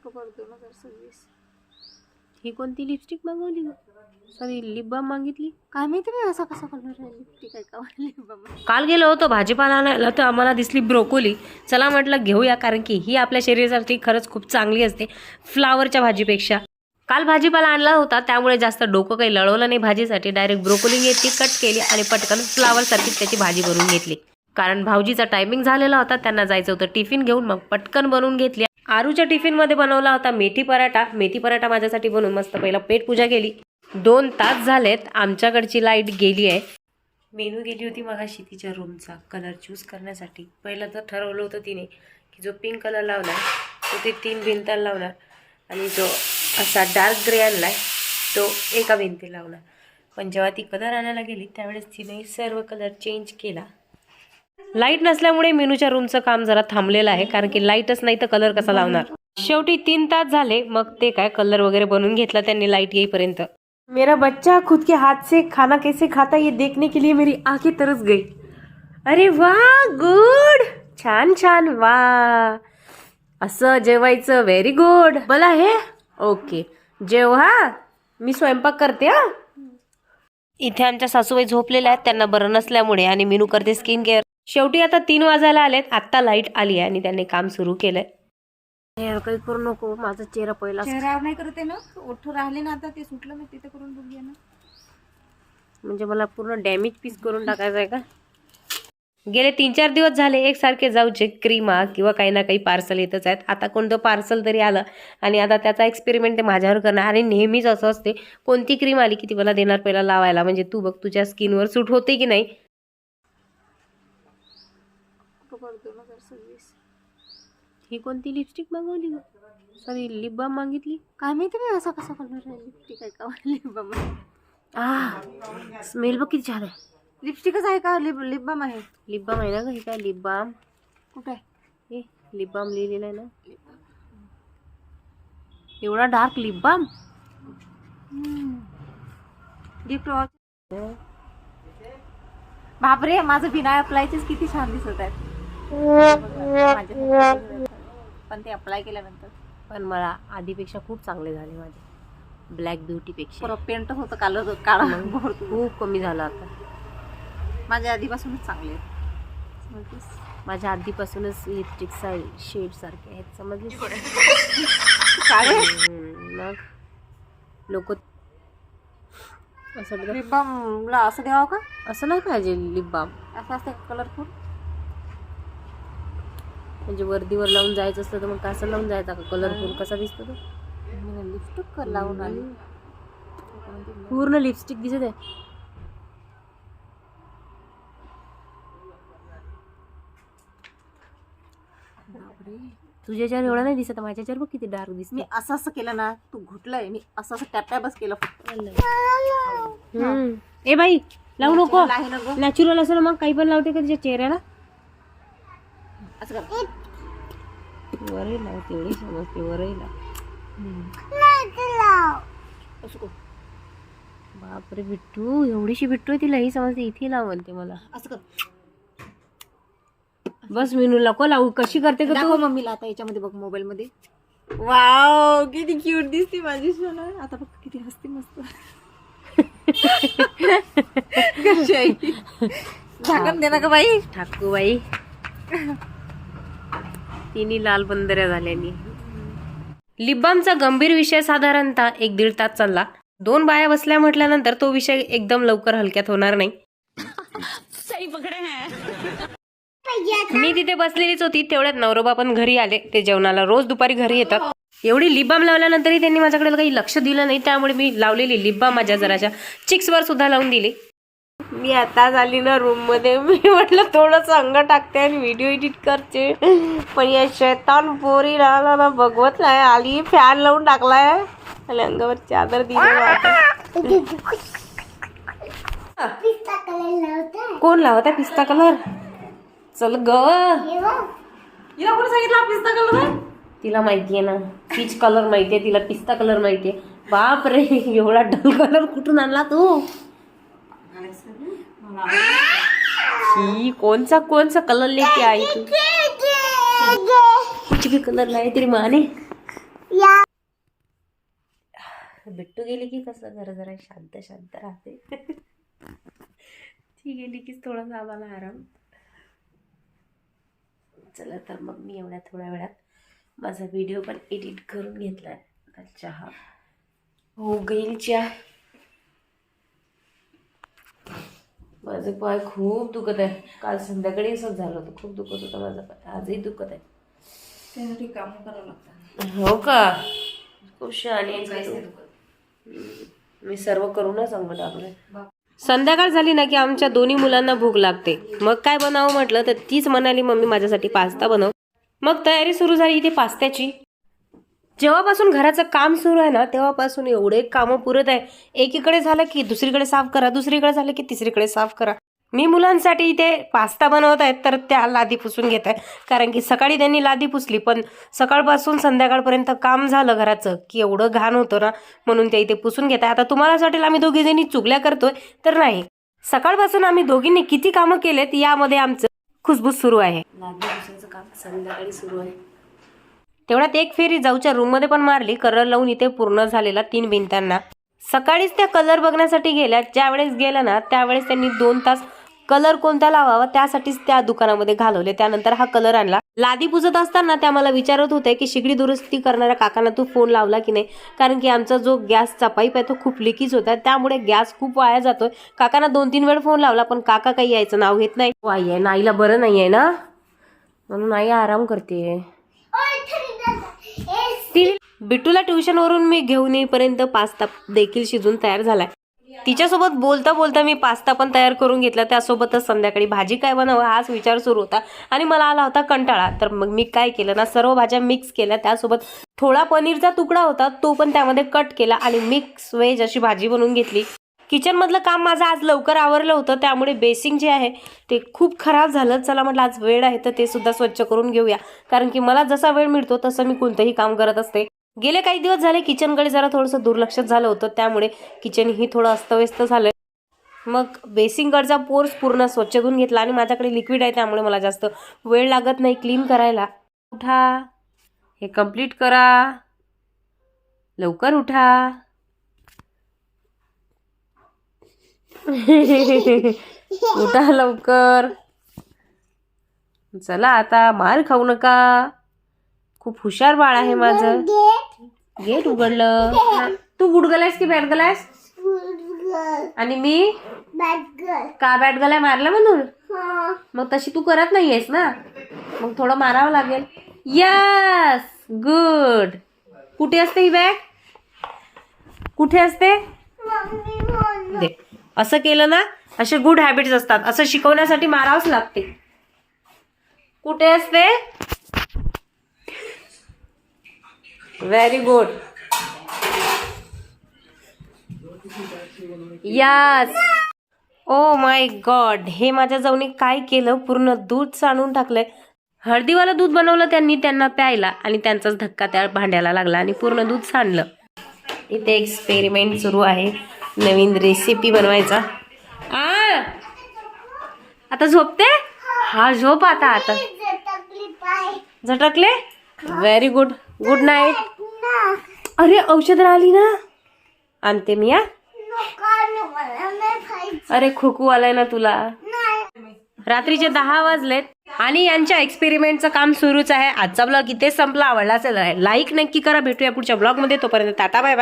October 2026. ही कोणती lipstick मागवली ग? सॉरी, लिप बाम मागितली. काय माहिती मी असा कसा कलर आहे लिपस्टिक आहे का लिप बाम. काल गेलो होतो भाजीपाला आणायला तर आम्हाला दिसली ब्रोकोली. चला म्हटलं घेऊया, कारण की ही आपल्या शरीरासाठी खरंच खूप चांगली असते फ्लावरच्या भाजीपेक्षा. काल भाजीपाला आणला होता त्यामुळे जास्त डोकं काही लढवलं नाही भाजीसाठी. डायरेक्ट ब्रोकोली घेतली, कट केली आणि पटकन फ्लावरसारखी त्याची भाजी बनवून घेतली. कारण भाऊजीचा टायमिंग झालेला होता, त्यांना जायचं होतं टिफिन घेऊन. मग पटकन बनवून घेतली. आरूच्या टिफिनमध्ये बनवला होता मेथी पराठा. मेथी पराठा माझ्यासाठी बनवून मस्त पहिला पेट पूजा केली. 2 तास झालेत, आमच्याकडची लाईट गेली आहे. मेनू गेली होती मगाशी तिच्या रूमचा कलर चूज करण्यासाठी. पहिलं तर ठरवलं होतं तिने की जो पिंक कलर लावणार तो ते 3 भिंताला लावणार आणि जो असा डार्क ग्रे आणलाय तो एका भिंतीला लावणार. पण जेव्हा ती कलर आणायला गेली त्यावेळेस तिने सर्व कलर चेंज केला. लाईट नसल्यामुळे मेनूच्या रूमचं काम जरा थांबलेलं आहे, कारण की लाईटच नाही तर कलर कसा लावणार. शेवटी 3 तास झाले, मग ते काय कलर वगैरे बनवून घेतला त्यांनी लाईट येईपर्यंत. मेरा बच्चा खुद के हाथ से खाना कैसे खाता ये देखने के लिए मेरी आंखें तरस गई. अरे वाह, गुड, छान छान, वाह, असं जेवायचं, व्हेरी गुड. मला हे ओके जेव हा, मी स्वयंपाक करते हा. इथे आमच्या सासूबाई झोपलेल्या आहेत त्यांना बरं नसल्यामुळे, आणि मीनू करते स्किन केअर. शेवटी आता 3 वाजायला आलेत, आत्ता लाईट आली आहे आणि त्यांनी काम सुरू केलंय. काही करू नको, माझा चेहरा पहिला चेहऱ्यावर नाही करत आहे ना, ओठ राहिले ना, आता ते सुटलं मी तिथे करून बघूया ना. म्हणजे मला पूर्ण डॅमेज पीस करून टाकायचं आहे का? गेले 3-4 दिवस झाले एकसारखे जाऊचे क्रीमा किंवा काही ना काही पार्सल येतच आहेत. आता कोणतं पार्सल तरी आलं आणि आता त्याचा एक्सपेरिमेंट ते माझ्यावर करणार. आणि नेहमीच असं असते, कोणती क्रीम आली की ती मला देणार पहिला लावायला, म्हणजे तू बघ तुझ्या स्किनवर सूट होते की नाही. ऑक्टोबर 2026. ही कोणती लिपस्टिक मागवली ग? सॉरी, लिप बाम मागितली. काय माहिती मी असा कसा कलर आहे लिपस्टिक आहे का लिप बाम. स्मेल बघ किती छान आहे. लिपस्टिकच आहे का लिप बाम आहे? लिप बाम आहे ना ग, हे काय लिप बाम? कुठे आहे? हे लिप बाम लिहिलेलं आहे ना. एवढा dark lip balm. Gift watch. बापरे, माझं बिना अप्लायचेच किती छान दिसत आहेत. पण ते अप्लाय केल्यानंतर पण मला आधीपेक्षा खूप चांगले झाले माझे, ब्लॅक ब्युटीपेक्षा. पेंट होतं काळा खूप कमी झालं आता. माझ्या आधीपासूनच चांगले आहेत. माझ्या आधीपासूनच लिपस्टिकचा शेड सारखे आहेत, समजले? मग लोक असं लिप बामला असं द्यावं का? असं नाही पाहिजे. लिप बाम असं असते कलरफुल, म्हणजे वर्दीवर लावून जायचं असतं तर मग कसं लावून जायचा का? कलरफुल कसा दिसतो तो? लिपस्टिक लावून आली, पूर्ण लिपस्टिक दिसत आहे. तुझ्याच्यावर एवढा नाही दिसत, माझ्याच्यावर बघ किती डार्क दिसत. मी असं असं केलं ना, तू घुटलंय, मी असं असं टॅपटॅपच केलं फक्त. ए बाई, लावू नको. आहे ना गं, नॅचरल असं मग काही पण लावते का तुझ्या चेहऱ्याला? असं कर. वरही लाव, तेवढी समजते, वरही लाव. असं कर. बापरे बिट्टू, एवढीशी बिट्टू आहे, तिला ही समजते. इथे लाव म्हणते मला. असं कर. बस मीनू नको लावू. कशी करते का तू? दाखव मम्मीला आता याच्यामध्ये बघ, मोबाईल मध्ये. वाव, किती क्यूट दिसते माझी सोना. आता बघ किती हसते मस्त. कशी आहे? झाकण दे ना ग बाई. ठाकू बाई, तिन्ही लाल बंदऱ्या झाल्यानी. लिपबामचा गंभीर विषय साधारणतः 1-1.5 तास चालला. 2 बाया बसल्या म्हटल्यानंतर तो विषय एकदम लवकर हलक्यात होणार नाही. सही पकडे हैं. मी तिथे बसलेलीच होती, तेवढ्यात नवरोबा पण घरी आले. ते जेवणाला रोज दुपारी घरी येतात. एवढी लिप बाम लावल्यानंतरही त्यांनी माझ्याकडे काही लक्ष दिलं नाही, त्यामुळे मी लावलेली लिप बाम माझ्या जराच्या चिक्सवर सुद्धा लावून दिली. मी आता झाली ना रूम मध्ये, मी म्हटलं थोडंसं अंग टाकते आणि व्हिडिओ एडिट करते, पण या शैतान पोरी ना बघवत नाही. आली, फॅन लावून टाकलाय आणि अंगावर चादर दिली. कोण लावत आहे पिस्ता कलर? चल ग, हिला कोणी सांगितलं पिस्ता कलर आहे? तिला माहितीये ना, पीच कलर माहितीये तिला, पिस्ता कलर माहितीये. बाप रे, एवढा डल कलर कुठून आणला तू? ही कोणचा कलर लेके आई तू? कुछ भी कलर लाए तेरी माँ ने. बिट्टू गेली की कसं घर जरा शांत शांत राहते. ती गेली की थोडासा आम्हाला आराम. चला तर मग मी एवढ्या थोड्या वेळात माझा व्हिडिओ पण एडिट करून घेतलाय. चहा हो गईल. चहा माझं पाय खूप दुखत आहे. काल संध्याकाळी असंच झालं होतं, खूप दुखत होतं माझं पाय. आजही दुखत आहे. त्यासाठी काम करावं लागतं. हो का? खूप शहाणी मी सर्व करूनच सांगत टाकलंय. संध्याकाळ झाली ना की आमच्या दोन्ही मुलांना भूक लागते. मग काय बनावं म्हटलं तर तीच म्हणाली मम्मी माझ्यासाठी पास्ता बनव. मग तयारी सुरू झाली इथे पास्त्याची. जेव्हापासून घराचं काम सुरू आहे ना तेव्हापासून एवढे कामं पुरत आहे. एकीकडे झालं की दुसरीकडे साफ करा, दुसरीकडे झालं की तिसरीकडे साफ करा. मी मुलांसाठी इथे पास्ता बनवत आहेत तर त्या लादी पुसून घेत आहे. कारण की सकाळी त्यांनी लादी पुसली पण सकाळपासून संध्याकाळपर्यंत काम झालं घराचं की एवढं घाण होतं ना, म्हणून ते इथे पुसून घेत आहे. आता तुम्हाला असं वाटेल आम्ही दोघी जणी चुगल्या करतोय, तर नाही. सकाळपासून आम्ही दोघींनी किती कामं केलेत यामध्ये आमचं खुसबुस सुरू आहे. लादी पुसायचं काम संध्याकाळी सुरू आहे. तेवढ्यात एक फेरी जाऊच्या रूममध्ये पण मारली. कलर लावून इथे पूर्ण झालेला 3 भिंतांना. सकाळीच त्या कलर बघण्यासाठी गेल्या. ज्यावेळेस गेल्या ना त्यावेळेस त्यांनी 2 तास कलर कोणता लावावा त्यासाठीच त्या दुकानामध्ये घालवले. त्यानंतर हा कलर आणला. लादी पुसत असताना त्या मला विचारत होते की शिगडी दुरुस्ती करणाऱ्या काकांना तू फोन लावला की नाही, कारण की आमचा जो गॅसचा पाईप आहे तो खूप लिकेज होता, त्यामुळे गॅस खूप वाया जातोय. काकांना 2-3 वेळ फोन लावला पण काका काही यायचं नाव घेत नाही. आई आहे ना, आईला बरं नाही आहे ना, म्हणून आई आराम करते. बिट्टूला ट्युशन वरून मी घेऊन येईपर्यंत पास्ता देखील शिजून तयार झालाय. तिच्यासोबत बोलता बोलता मी पास्ता पण तयार करून घेतला. त्यासोबतच संध्याकाळी भाजी काय बनवावं हाच विचार सुरू होता आणि मला आला होता कंटाळा. तर मग मी काय केलं ना, सर्व भाज्या मिक्स केल्या. त्यासोबत थोडा पनीरचा तुकडा होता तो पण त्यामध्ये कट केला आणि मिक्स व्हेज अशी भाजी बनवून घेतली. किचन मधलं काम माझं आज लवकर आवरलं होतं, त्यामुळे बेसिंग जे आहे ते खूप खराब झालं. चला म्हटलं आज वेळ आहे तर ते सुद्धा स्वच्छ करून घेऊया, कारण की मला जसा वेळ मिळतो तसं मी कोणतंही काम करत असते. गेले काही दिवस झाले किचनकडे जरा थोडंसं दुर्लक्ष झालं होतं, त्यामुळे किचन ही थोडं अस्तव्यस्त झालं. मग बेसिंगकडचा पोर्स पूर्ण स्वच्छ धुवून घेतला आणि माझ्याकडे लिक्विड आहे त्यामुळे मला जास्त वेळ लागत नाही क्लीन करायला. उठा, हे कंप्लीट करा, लवकर उठा. उठा लवकर. चला आता मार खाऊ नका. खूप हुशार बाळ आहे माझं. गेट उघडलं. तू गुड गर्ल आहेस की बॅड गर्ल आहेस? आणि मी का बॅड गर्ल आहे मारलं म्हणून? मग तशी तू करत नाहीयेस ना, मग थोडं मारावं लागेल. Yes, good. कुठे असते ही बॅग? कुठे असते? दे. असं केलं ना, असे गुड हॅबिट्स असतात. असं शिकवण्यासाठी मारावंच लागते. कुठे असते? Very good. Yes. Oh my God, हे माझ्या जाऊनी काय केलं, पूर्ण दूध सांडून टाकलंय. हळदीवालं दूध बनवलं त्यांना प्यायला आणि त्यांचाच धक्का त्या भांड्याला लागला आणि पूर्ण दूध सांडलं. इथे एक्सपेरिमेंट सुरू आहे नवीन रेसिपी बनवायचा. आता झोपते? हा झोप आता. आता झटकले. Very good. Good night. अरे औषध राहिली ना, आणते मी. अरे खोकू आलाय ना तुला. रात्रीचे 10 वाजलेत आणि यांच्या एक्सपेरिमेंटचं काम सुरूच आहे. आजचा ब्लॉग इथेच संपला. आवडला असेल लाईक नक्की करा. भेटूया पुढच्या ब्लॉग मध्ये. तोपर्यंत टाटा बाय बाय.